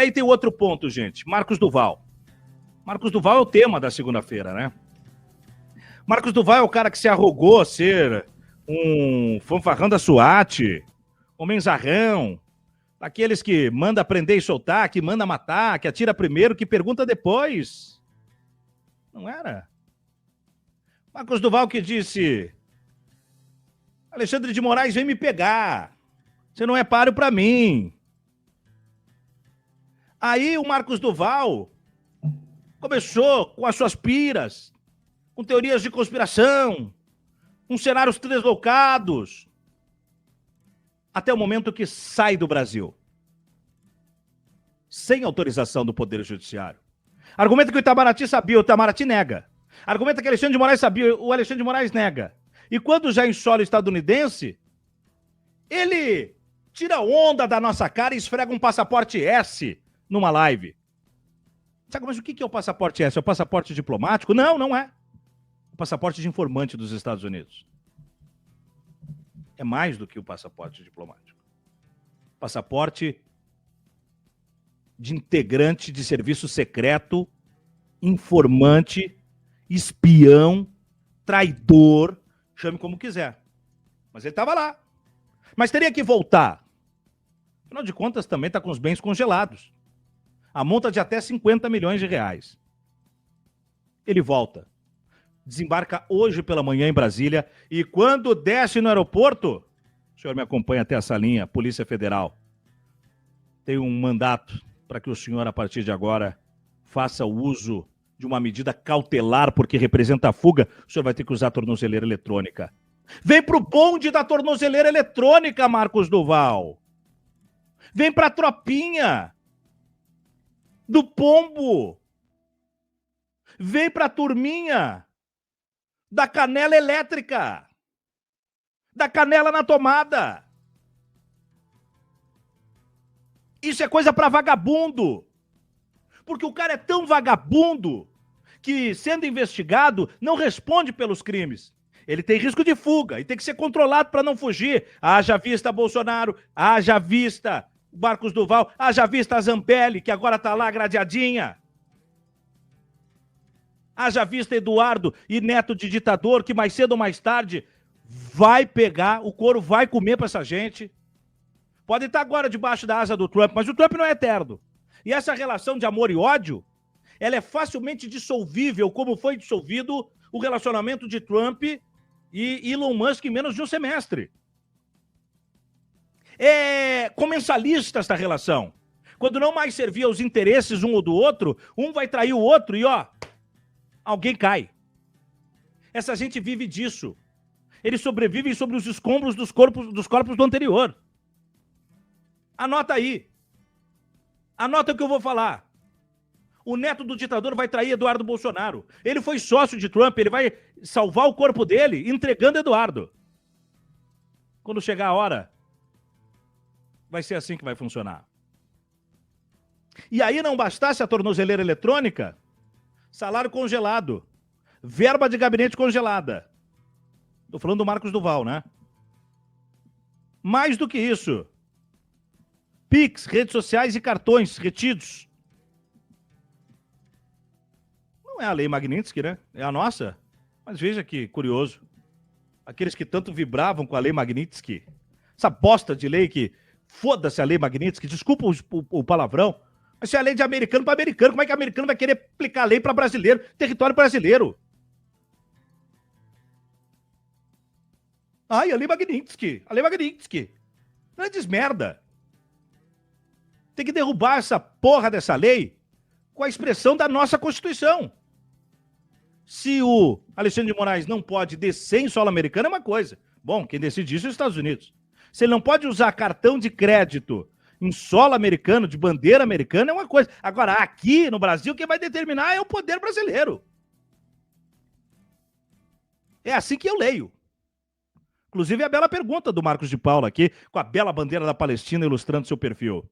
Aí tem outro ponto, gente. Marcos Duval. Marcos Duval é o tema da segunda-feira, né? Marcos Duval é o cara que se arrogou a ser um fanfarrão da SWAT, um menzarrão, daqueles que manda prender e soltar, que manda matar, que atira primeiro, que pergunta depois. Não era? Marcos Duval que disse: Alexandre de Moraes vem me pegar. Você não é páreo pra mim. Aí o Marcos Duval começou com as suas piras, com teorias de conspiração, com cenários deslocados, até o momento que sai do Brasil, sem autorização do Poder Judiciário. Argumenta que o Itamaraty sabia, o Itamaraty nega. Argumenta que o Alexandre de Moraes sabia, o Alexandre de Moraes nega. E quando já em solo estadunidense, ele tira onda da nossa cara e esfrega um passaporte S numa live. Sabe, mas o que é o passaporte S? É o passaporte diplomático? Não, não é. O passaporte de informante dos Estados Unidos. É mais do que o passaporte diplomático. Passaporte de integrante de serviço secreto, informante, espião, traidor, chame como quiser. Mas ele estava lá. Mas teria que voltar. Afinal de contas, também está com os bens congelados. A monta de até 50 milhões de reais. Ele volta. Desembarca hoje pela manhã em Brasília e quando desce no aeroporto, o senhor me acompanha até essa linha, Polícia Federal, tem um mandato para que o senhor, a partir de agora, faça o uso de uma medida cautelar, porque representa a fuga, o senhor vai ter que usar a tornozeleira eletrônica. Vem pro bonde da tornozeleira eletrônica, Marcos Duval. Vem pra tropinha do pombo. Vem pra turminha da canela elétrica, da canela na tomada. Isso é coisa pra vagabundo. Porque o cara é tão vagabundo que, sendo investigado, não responde pelos crimes. Ele tem risco de fuga e tem que ser controlado para não fugir. Haja vista Bolsonaro, haja vista Marcos Duval, haja vista a Zambelli, que agora está lá gradeadinha. Haja vista Eduardo e neto de ditador, que mais cedo ou mais tarde vai pegar, o couro vai comer para essa gente. Pode estar agora debaixo da asa do Trump, mas o Trump não é eterno. E essa relação de amor e ódio, ela é facilmente dissolvível, como foi dissolvido o relacionamento de Trump e Elon Musk em menos de um semestre. É comensalista esta relação. Quando não mais servia aos interesses um ou do outro, um vai trair o outro e, ó, alguém cai. Essa gente vive disso. Eles sobrevivem sobre os escombros dos corpos do anterior. Anota aí. Anota o que eu vou falar. O neto do ditador vai trair Eduardo Bolsonaro. Ele foi sócio de Trump, ele vai salvar o corpo dele entregando Eduardo. Quando chegar a hora, vai ser assim que vai funcionar. E aí não bastasse a tornozeleira eletrônica, salário congelado, verba de gabinete congelada. Estou falando do Marcos Duval, né? Mais do que isso, Pix, redes sociais e cartões retidos. Não é a lei Magnitsky, né? É a nossa. Mas veja que curioso. Aqueles que tanto vibravam com a lei Magnitsky, essa bosta de lei que foda-se a lei Magnitsky, desculpa o palavrão, mas se é a lei de americano para americano, como é que americano vai querer aplicar a lei para brasileiro, território brasileiro? Ai, a lei Magnitsky, a lei Magnitsky. Grandes merda. Tem que derrubar essa porra dessa lei com a expressão da nossa Constituição. Se o Alexandre de Moraes não pode descer em solo americano, é uma coisa. Bom, quem decide isso é os Estados Unidos. Se ele não pode usar cartão de crédito em solo americano, de bandeira americana, é uma coisa. Agora, aqui no Brasil, quem vai determinar é o poder brasileiro. É assim que eu leio. Inclusive, a bela pergunta do Marcos de Paula aqui, com a bela bandeira da Palestina ilustrando seu perfil.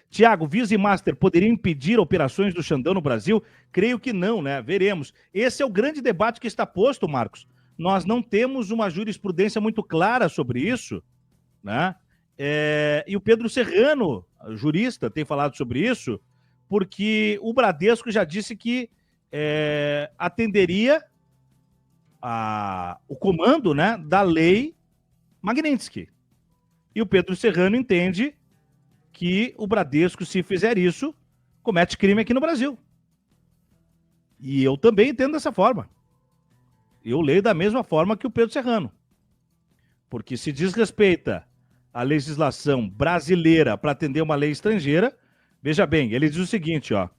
Tiago, Visa e Master poderiam impedir operações do Xandão no Brasil? Creio que não, né? Veremos. Esse é o grande debate que está posto, Marcos. Nós não temos uma jurisprudência muito clara sobre isso, né? E o Pedro Serrano, jurista, tem falado sobre isso, porque o Bradesco já disse que atenderia o comando, né, da lei Magnitsky. E o Pedro Serrano entende que o Bradesco, se fizer isso, comete crime aqui no Brasil. E eu também entendo dessa forma. Eu leio da mesma forma que o Pedro Serrano. Porque se desrespeita a legislação brasileira para atender uma lei estrangeira, veja bem, ele diz o seguinte, ó.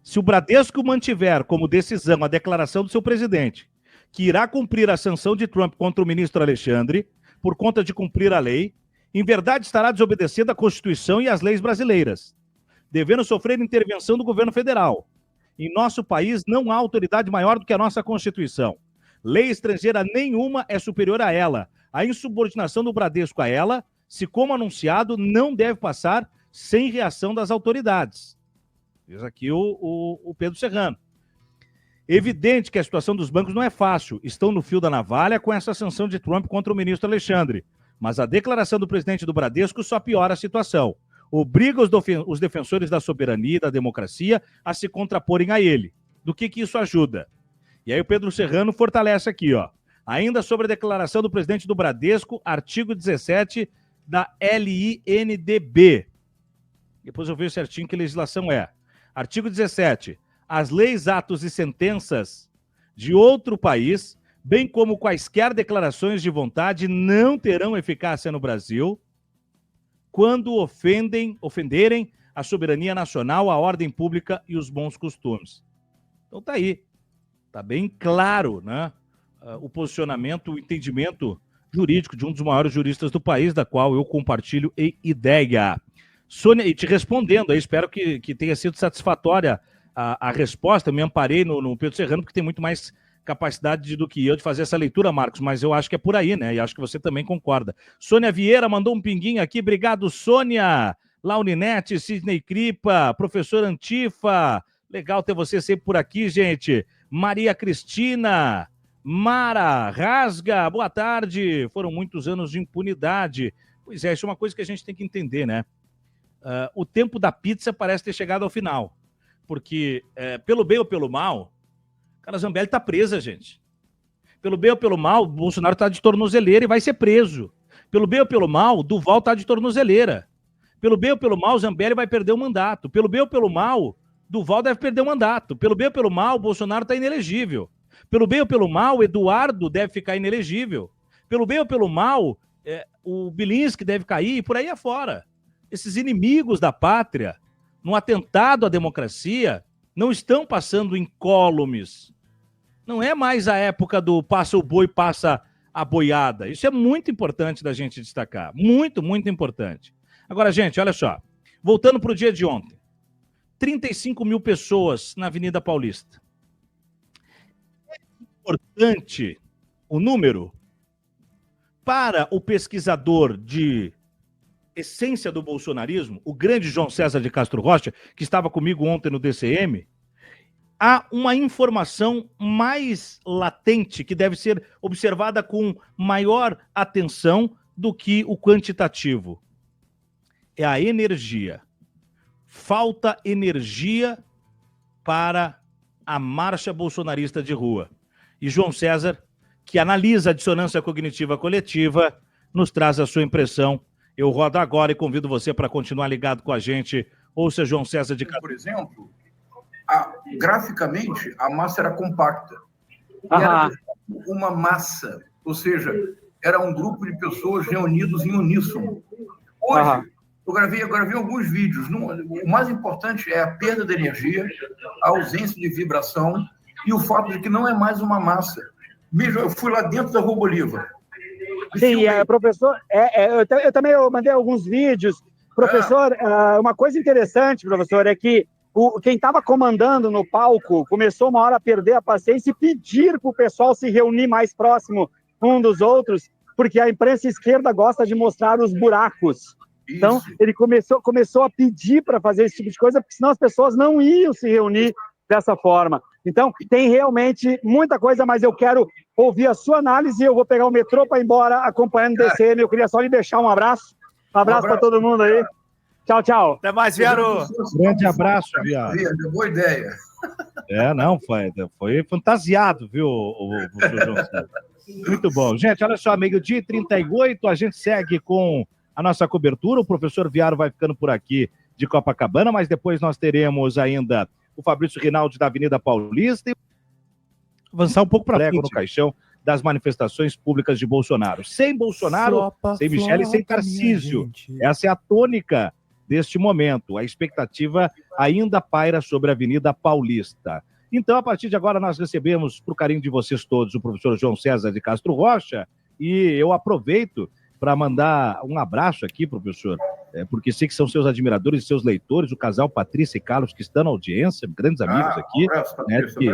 Se o Bradesco mantiver como decisão a declaração do seu presidente, que irá cumprir a sanção de Trump contra o ministro Alexandre, por conta de cumprir a lei, em verdade estará desobedecendo a Constituição e as leis brasileiras, devendo sofrer intervenção do governo federal. Em nosso país não há autoridade maior do que a nossa Constituição. Lei estrangeira nenhuma é superior a ela. A insubordinação do Bradesco a ela, se como anunciado, não deve passar sem reação das autoridades. Diz aqui o Pedro Serrano. Evidente que a situação dos bancos não é fácil. Estão no fio da navalha com essa sanção de Trump contra o ministro Alexandre. Mas a declaração do presidente do Bradesco só piora a situação. Obriga os defensores da soberania e da democracia a se contraporem a ele. Do que isso ajuda? E aí o Pedro Serrano fortalece aqui, ó. Ainda sobre a declaração do presidente do Bradesco, artigo 17 da LINDB. Depois eu vejo certinho que legislação é. Artigo 17. As leis, atos e sentenças de outro país, bem como quaisquer declarações de vontade, não terão eficácia no Brasil quando ofenderem a soberania nacional, a ordem pública e os bons costumes. Então tá aí. Tá bem claro, né? O posicionamento, o entendimento jurídico de um dos maiores juristas do país, da qual eu compartilho ideia. Sônia, e te respondendo, aí espero que tenha sido satisfatória a resposta. Eu me amparei no Pedro Serrano, porque tem muito mais capacidade do que eu de fazer essa leitura, Marcos, mas eu acho que é por aí, né? E acho que você também concorda. Sônia Vieira mandou um pinguinho aqui. Obrigado, Sônia. Launinete, Sidney Cripa, professor Antifa. Legal ter você sempre por aqui, gente. Maria Cristina, Mara, Rasga, boa tarde. Foram muitos anos de impunidade. Pois é, isso é uma coisa que a gente tem que entender, né? O tempo da pizza parece ter chegado ao final. Porque, pelo bem ou pelo mal, Carla Zambelli está presa, gente. Pelo bem ou pelo mal, o Bolsonaro está de tornozeleira e vai ser preso. Pelo bem ou pelo mal, Duval está de tornozeleira. Pelo bem ou pelo mal, Zambelli vai perder o mandato. Pelo bem ou pelo mal, Duval deve perder o mandato. Pelo bem ou pelo mal, Bolsonaro está inelegível. Pelo bem ou pelo mal, Eduardo deve ficar inelegível. Pelo bem ou pelo mal, o Bilinski deve cair e por aí afora. Esses inimigos da pátria, no atentado à democracia, não estão passando incólumes. Não é mais a época do passa o boi, passa a boiada. Isso é muito importante da gente destacar. Muito, muito importante. Agora, gente, olha só. Voltando para o dia de ontem. 35 mil pessoas na Avenida Paulista. É importante o número para o pesquisador de essência do bolsonarismo, o grande João César de Castro Rocha, que estava comigo ontem no DCM. Há uma informação mais latente que deve ser observada com maior atenção do que o quantitativo. É a energia. Falta energia para a marcha bolsonarista de rua. E João César, que analisa a dissonância cognitiva coletiva, nos traz a sua impressão. Eu rodo agora e convido você para continuar ligado com a gente. Ouça João César de Castro. Por exemplo, graficamente, a massa era compacta. Era uma massa, ou seja, era um grupo de pessoas reunidos em uníssono. Hoje, eu gravei alguns vídeos. O mais importante é a perda de energia, a ausência de vibração e o fato de que não é mais uma massa. Mesmo eu fui lá dentro da Rua Bolívar. Sim, professor, eu também mandei alguns vídeos. Professor, uma coisa interessante, professor, é que quem estava comandando no palco começou uma hora a perder a paciência e pedir para o pessoal se reunir mais próximo um dos outros, porque a imprensa esquerda gosta de mostrar os buracos. Isso. Então, ele começou a pedir para fazer esse tipo de coisa, porque senão as pessoas não iam se reunir dessa forma. Então, tem realmente muita coisa, mas eu quero ouvir a sua análise. Eu vou pegar o metrô para ir embora acompanhando o DCM. Eu queria só lhe deixar um abraço. Um abraço para todo mundo aí. Tchau, tchau. Até mais, Viaro. Grande abraço, Viaro. Boa ideia. Não, foi fantasiado, viu, o professor João César? Muito bom. Gente, olha só, meio-dia e 38, a gente segue com a nossa cobertura. O professor Viaro vai ficando por aqui de Copacabana, mas depois nós teremos ainda o Fabrício Rinaldi da Avenida Paulista e avançar um pouco para frente no caixão das manifestações públicas de Bolsonaro. Sem Bolsonaro, sem Michele e sem Tarcísio. Essa é a tônica deste momento. A expectativa ainda paira sobre a Avenida Paulista. Então, a partir de agora, nós recebemos, para o carinho de vocês todos, o professor João César de Castro Rocha, e eu aproveito para mandar um abraço aqui, professor, porque sei que são seus admiradores e seus leitores, o casal Patrícia e Carlos, que estão na audiência, grandes amigos aqui, que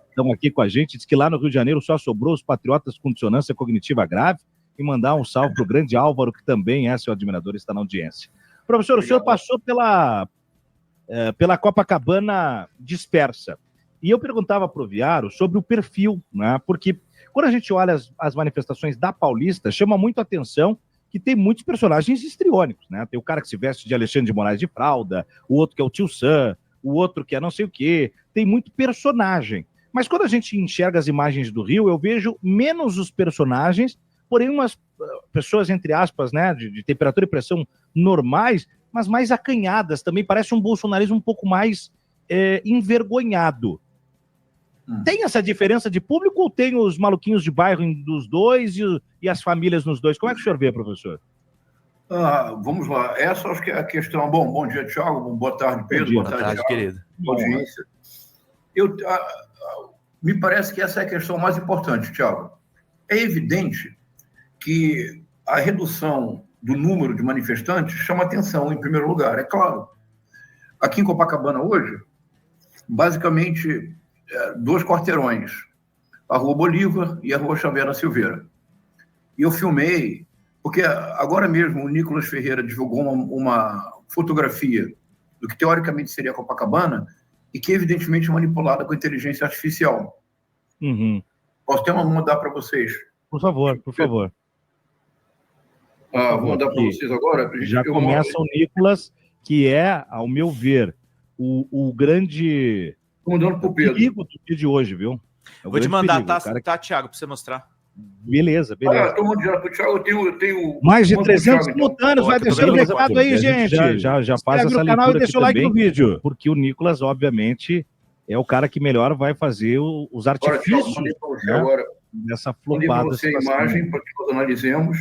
estão aqui com a gente. Diz que lá no Rio de Janeiro só sobrou os patriotas com dissonância cognitiva grave, e mandar um salve para o grande Álvaro, que também é seu admirador e está na audiência. Professor, o senhor passou pela Copacabana dispersa, e eu perguntava para o Viaro sobre o perfil, né? Porque quando a gente olha as manifestações da Paulista, chama muito a atenção que tem muitos personagens histriônicos, né? Tem o cara que se veste de Alexandre de Moraes de fralda, o outro que é o Tio Sam, o outro que é não sei o quê. Tem muito personagem. Mas quando a gente enxerga as imagens do Rio, eu vejo menos os personagens, porém umas pessoas, entre aspas, né, de temperatura e pressão normais, mas mais acanhadas. Também parece um bolsonarismo um pouco mais envergonhado. Tem essa diferença de público ou tem os maluquinhos de bairro dos dois e as famílias nos dois? Como é que o senhor vê, professor? Vamos lá. Essa acho que é a questão. Bom dia, Thiago. Boa tarde, Pedro. Boa tarde, querido. Audiência. Me parece que essa é a questão mais importante, Thiago. É evidente que a redução do número de manifestantes chama atenção, em primeiro lugar, é claro. Aqui em Copacabana hoje, basicamente, 2 quarteirões, a Rua Bolívar e a Rua Xavier da Silveira. E eu filmei, porque agora mesmo o Nicolas Ferreira divulgou uma fotografia do que teoricamente seria Copacabana e que evidentemente é manipulada com inteligência artificial. Uhum. Posso ter uma mandar para vocês? Por favor, por favor. Vou mandar para vocês agora. Já começa o Nicolas, que é, ao meu ver, o grande... Mandando pro Pedro. Perigo do dia de hoje, viu? Vou te mandar, tá, Thiago, para você mostrar. Beleza. Estou mandando pro Thiago, eu tenho... Mais de 300 simultâneos, vai deixando o recado aí, gente. Já faz essa leitura e deixa o like no vídeo. Porque o Nicolas, obviamente, é o cara que melhor vai fazer os artifícios, agora, dessa flopada. Mandei para você a imagem para que nós analisemos.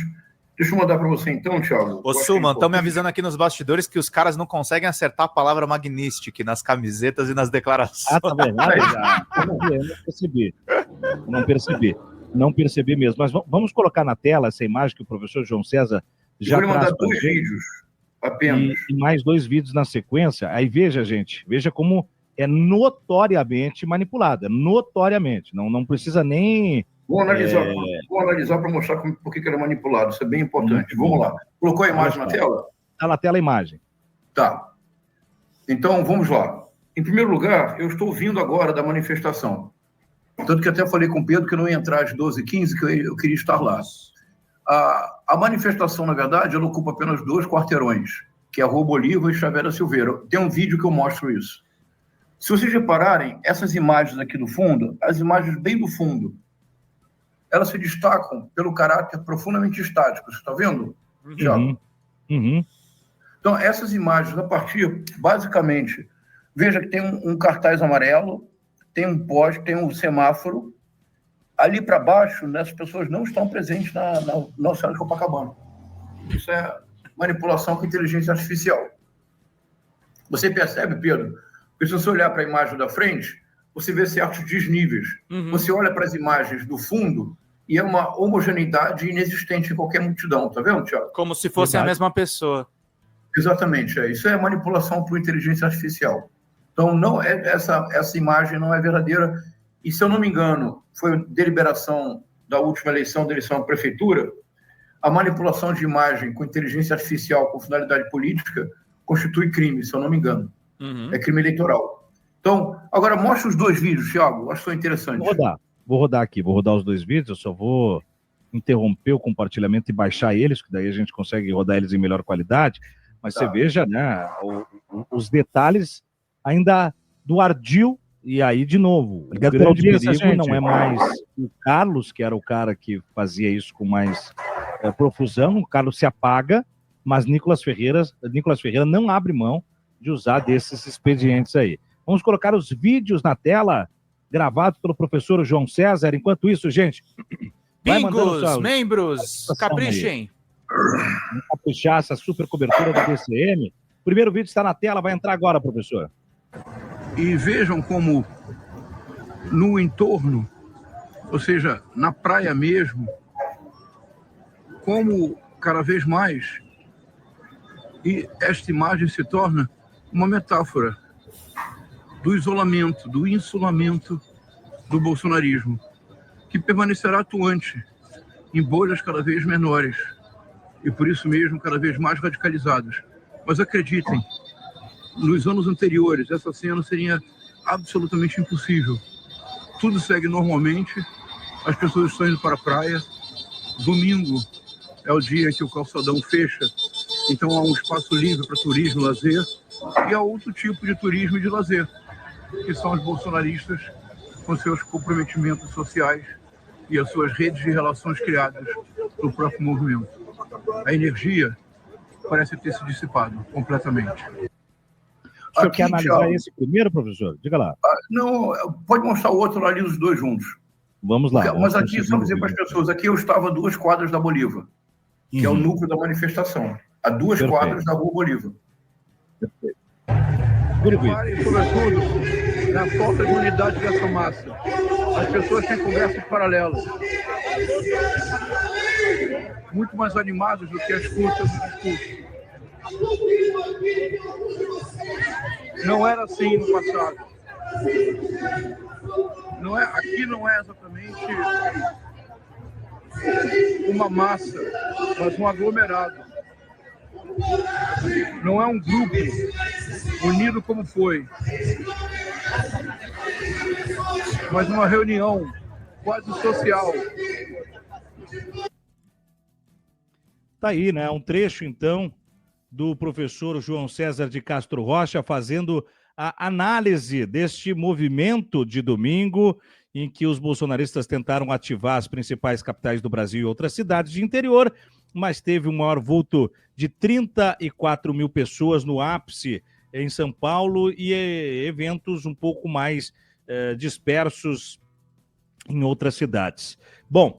Deixa eu mandar para você então, Thiago. Ô, Suman, estão me avisando aqui nos bastidores que os caras não conseguem acertar a palavra magnístic nas camisetas e nas declarações. Tá vendo? Não percebi mesmo. Mas vamos colocar na tela essa imagem que o professor João César já traz. Vou lhe mandar pra 2 vídeos apenas. E mais 2 vídeos na sequência. Aí veja, gente, veja como é notoriamente manipulada. Notoriamente. Não precisa nem... Vou analisar para mostrar por que ele é manipulado. Isso é bem importante. Vamos lá. Colocou a imagem na tela? Está na tela a imagem. Tá. Então, vamos lá. Em primeiro lugar, eu estou vindo agora da manifestação. Tanto que até falei com o Pedro que eu não ia entrar às 12h15, que eu queria estar lá. A manifestação, na verdade, ela ocupa apenas 2 quarteirões, que é a Rua Bolívar e Xavier da Silveira. Tem um vídeo que eu mostro isso. Se vocês repararem, essas imagens aqui do fundo, as imagens bem do fundo, elas se destacam pelo caráter profundamente estático. Você está vendo, Thiago? Então, essas imagens, a partir, basicamente, veja que tem um cartaz amarelo, tem um poste, tem um semáforo. Ali para baixo, né, as pessoas não estão presentes na cidade de Copacabana. Isso é manipulação com inteligência artificial. Você percebe, Pedro? Porque se você olhar para a imagem da frente, você vê certos desníveis. Você olha para as imagens do fundo e é uma homogeneidade inexistente em qualquer multidão. Tá vendo, Thiago? Como se fosse a mesma pessoa. Exatamente. Isso é manipulação por inteligência artificial. Então, não é, essa imagem não é verdadeira. E, se eu não me engano, foi deliberação da última eleição à prefeitura, a manipulação de imagem com inteligência artificial com finalidade política constitui crime, se eu não me engano. É crime eleitoral. Então, agora mostra os 2 vídeos, Thiago, eu acho que são interessantes. Vou rodar aqui, vou rodar os 2 vídeos, eu só vou interromper o compartilhamento e baixar eles, que daí a gente consegue rodar eles em melhor qualidade, mas você veja, né, os detalhes ainda do ardil, e aí, de novo, o grande perigo não é mais o Carlos, que era o cara que fazia isso com mais profusão, o Carlos se apaga, mas Nicolas Ferreira não abre mão de usar desses expedientes aí. Vamos colocar os vídeos na tela, gravados pelo professor João César. Enquanto isso, gente... Bingos, membros, caprichem. Vamos caprichar essa super cobertura do DCM. O primeiro vídeo está na tela, vai entrar agora, professor. E vejam como no entorno, ou seja, na praia mesmo, como cada vez mais, e esta imagem se torna uma metáfora do isolamento, do insulamento do bolsonarismo, que permanecerá atuante em bolhas cada vez menores e, por isso mesmo, cada vez mais radicalizadas. Mas acreditem, nos anos anteriores, essa cena seria absolutamente impossível. Tudo segue normalmente, as pessoas estão indo para a praia. Domingo é o dia que o calçadão fecha, então há um espaço livre para turismo, lazer, e há outro tipo de turismo e de lazer, que são os bolsonaristas com seus comprometimentos sociais e as suas redes de relações criadas pelo próprio movimento. A energia parece ter se dissipado completamente. O senhor quer analisar esse primeiro, professor? Diga lá. Não, pode mostrar o outro ali, os 2 juntos. Vamos lá. Mas aqui, só dizer para as pessoas, aqui eu estava a 2 quadras da Bolívar, que é o núcleo da manifestação. A 2 quadras da Rua Bolívar. Reparem, sobretudo, na falta de unidade dessa massa. As pessoas têm conversas paralelas. Muito mais animadas do que as forças do discurso. Não era assim no passado. Aqui não é exatamente uma massa, mas um aglomerado. Não é um grupo unido como foi, mas uma reunião quase social. Tá aí, né? Um trecho, então, do professor João César de Castro Rocha fazendo a análise deste movimento de domingo em que os bolsonaristas tentaram ativar as principais capitais do Brasil e outras cidades de interior, mas teve um maior vulto de 34 mil pessoas no ápice em São Paulo e eventos um pouco mais dispersos em outras cidades. Bom,